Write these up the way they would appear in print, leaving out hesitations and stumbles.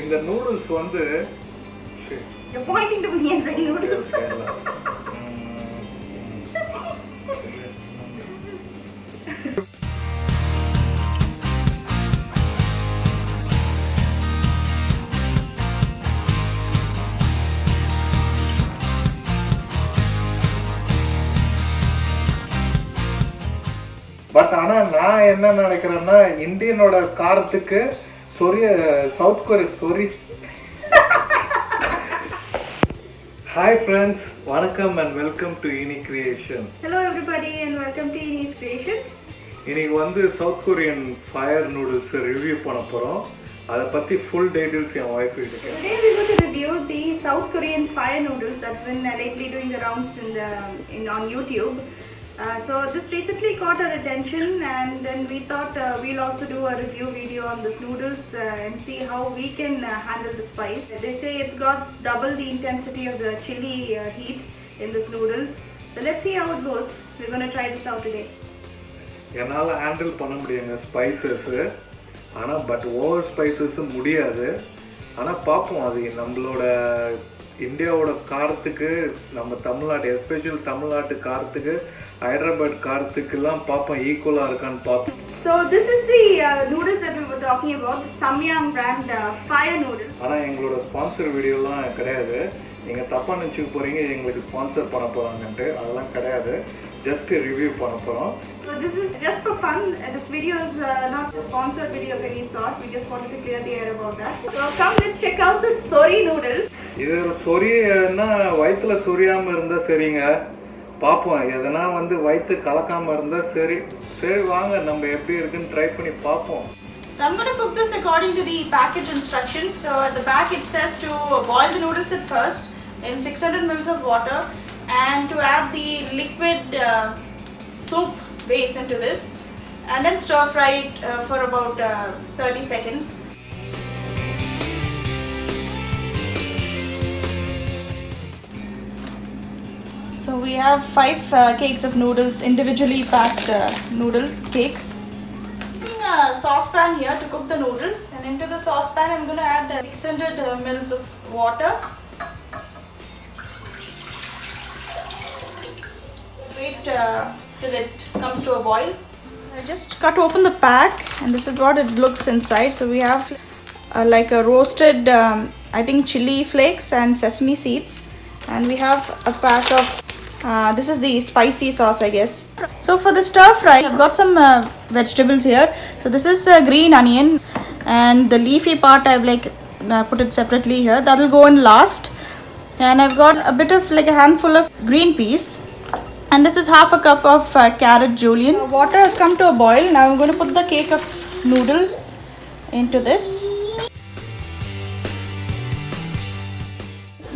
இந்த நூடுல்ஸ் வந்து You're pointing to me and saying noodles. But ஆனால் நான் என்ன நினைக்கிறேன்னா இந்தியனோட காரத்துக்கு சவுத் கொரியா ஹாய் ஃப்ரெண்ட்ஸ், வணக்கம் அண்ட் வெல்கம் டு இனி creation. Hello everybody and welcome to Ini's Creations. இன்னைக்கு வந்து south Korean fire noodles review பண்ண போகிறோம். அதை பற்றி ஃபுல் டீட்டெயில்ஸ் என் ஒய்ஃப் கிட்ட. Today we're going to review the South Korean fire noodles that's been lately doing the rounds on YouTube. So this recently caught our attention, and then we thought we'll also do a review video on this noodles and see how we can handle the spice. They say it's got double the intensity of the chili heat in this noodles. So let's see how it goes. We're going to try this out today. என்னால் handle பண்ண முடியுங்க spices, ஆனால் but over ஸ்பைசஸும் முடியாது. ஆனால் பார்ப்போம், அது நம்மளோட இந்தியாவோட காரத்துக்கு, நம்ம தமிழ்நாட்டு எஸ்பெஷல் தமிழ்நாட்டு காரத்துக்கு, ஹைதராபாத் காரத்துக்கெல்லாம் பார்ப்போம் ஈக்குவலாக இருக்கான்னு பார்ப்போம். So this is the noodles that we were talking about, the Samyang brand fire noodles. ஆனால் எங்களோட ஸ்பான்சர் வீடியோலாம் கிடையாது. நீங்கள் தப்பாக நினச்சிக்க போகிறீங்க எங்களுக்கு ஸ்பான்சர் பண்ண போகிறாங்கன்ட்டு. அதெல்லாம் கிடையாது, ஜஸ்ட் ரிவ்யூ பண்ண போகிறோம். So this is just for fun. This video is not a sponsored video of any sort. We just wanted to clear the air about that. So come, let's check out the sori noodles. இது சொரியன்னா வயிற்றுல சொரியாமல் இருந்தால் சரிங்க, பார்ப்போம். எதனா வந்து வயிற்று கலக்காமல் இருந்தால் சரி. சரி வாங்க, நம்ம எப்படி இருக்குன்னு ட்ரை பண்ணி பார்ப்போம். So I'm going to cook this according to the package instructions. So at the back it says to boil the noodles at first in 600 ml of water, and to add the liquid soup base into this, and then stir fry it for about 30 seconds. So we have 5 cakes of noodles, individually packed noodle cakes. A saucepan here to cook the noodles, and into the saucepan I'm going to add 600 ml of water. Wait till it comes to a boil. I just cut open the pack, and this is what it looks inside. So we have like a roasted I think chili flakes and sesame seeds, and we have a pack of this is the spicy sauce, I guess. So for the stir fry, I've got some vegetables here. So this is green onion, and the leafy part I've put it separately here. That will go in last. And I've got a bit of a handful of green peas, and this is half a cup of carrot julienne. Water has come to a boil. Now I'm going to put the cake of noodle into this.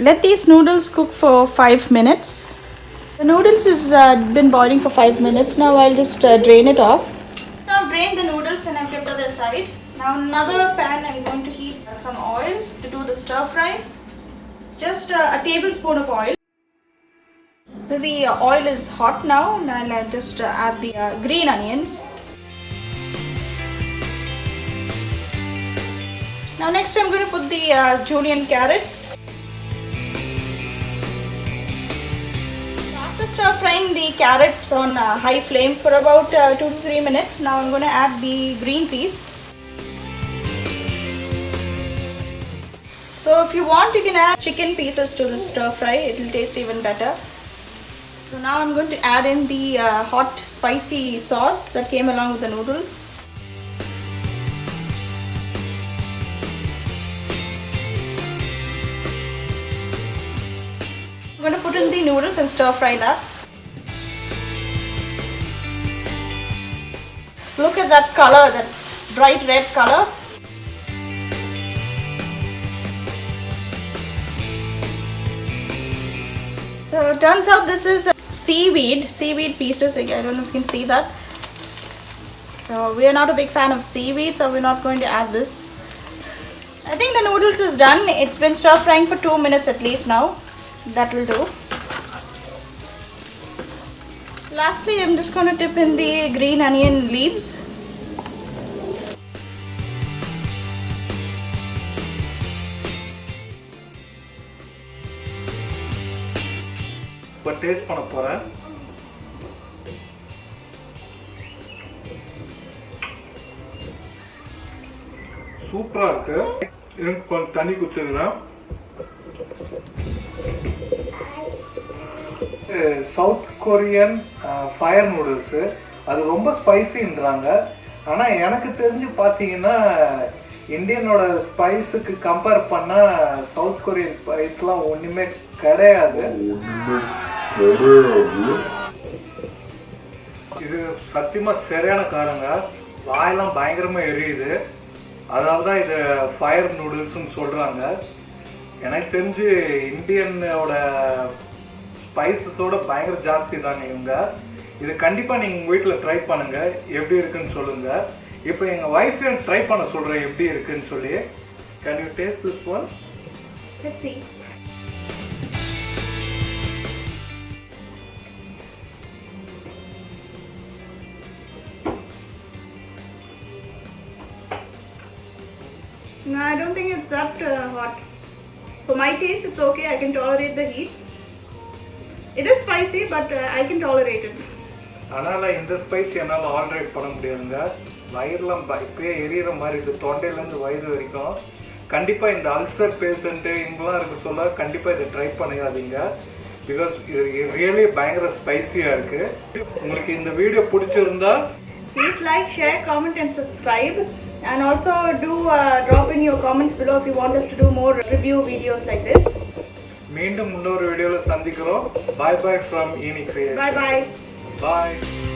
Let these noodles cook for 5 minutes. The noodles has been boiling for 5 minutes. Now I'll just drain it off. Now I've drained the noodles and I've kept it aside. Now another pan, I'm going to heat some oil to do the stir fry. Just a tablespoon of oil. So the oil is hot now, and I'll just add the green onions. Now next I'm going to put the julienne carrots. After stir frying the carrots on high flame for about 2 to 3 minutes, now I'm going to add the green peas. So if you want, you can add chicken pieces to the stir fry. It will taste even better. So now I'm going to add in the hot spicy sauce that came along with the noodles. I'm going to put in the noodles and stir fry that. Look at that color, that bright red color. So it turns out this is seaweed pieces. I don't know if you can see that. So we are not a big fan of seaweed, so we're not going to add this. I think the noodles is done. It's been stir frying for 2 minutes at least now. That will do. Lastly, I'm just going to dip in the green onion leaves. இப்போ taste பண்ண போகிறேன். சூப்பராக இருக்கு. எனக்கு கொஞ்சம் தண்ணி குடிச்சிருக்கிறேன். South Korean fire noodles, அது ரொம்ப ஸ்பைசின்றாங்க. ஆனால் எனக்கு தெரிஞ்சு பார்த்தீங்கன்னா இந்தியனோட ஸ்பைஸுக்கு கம்பேர் பண்ணால் சவுத் கொரியன் ஸ்பைஸ்லாம் ஒன்றுமே கிடையாது. இது சத்தியமாக சரியான காரங்க, வாயெல்லாம் பயங்கரமாக எரியுது. அதனால தான் இது ஃபயர் நூடுல்ஸ்னு சொல்கிறாங்க. எனக்கு தெரிஞ்சு இந்தியனோட ஸ்பைசஸோட பயங்கர ஜாஸ்தி தாங்க இவங்க. இது கண்டிப்பாக நீங்கள் உங்கள் வீட்டில் ட்ரை பண்ணுங்கள், எப்படி இருக்குன்னு சொல்லுங்கள். இப்போ எங்கள் ஒய்ஃபையும் ட்ரை பண்ண சொல்கிறேன் எப்படி இருக்குன்னு சொல்லி. Can you taste this one? Let's see. No, I don't think it's that hot. For my taste, it's okay. I can tolerate the heat. It is spicy, but I can tolerate it. ஆனால் இந்த spice என்னால் already பண்ண முடியாதுங்க. வயிறுலாம் இப்போயே எரியிற மாதிரி இருக்குது, தொண்டையிலேருந்து வயிறு வரைக்கும். கண்டிப்பாக இந்த அல்சர் பேஷண்ட்டு இங்கெல்லாம் இருக்க சொல்ல கண்டிப்பாக இதை ட்ரை பண்ணிடாதீங்க. பிகாஸ் இது ரியலி பயங்கர ஸ்பைசியாக இருக்குது. உங்களுக்கு இந்த வீடியோ பிடிச்சிருந்தா please like, share, comment and subscribe. And also do drop in your comments below if you want us to do more review videos like this. மீண்டும் இன்னொரு வீடியோவில் சந்திக்கிறோம். Bye bye from Eni Creation. Bye bye. Bye.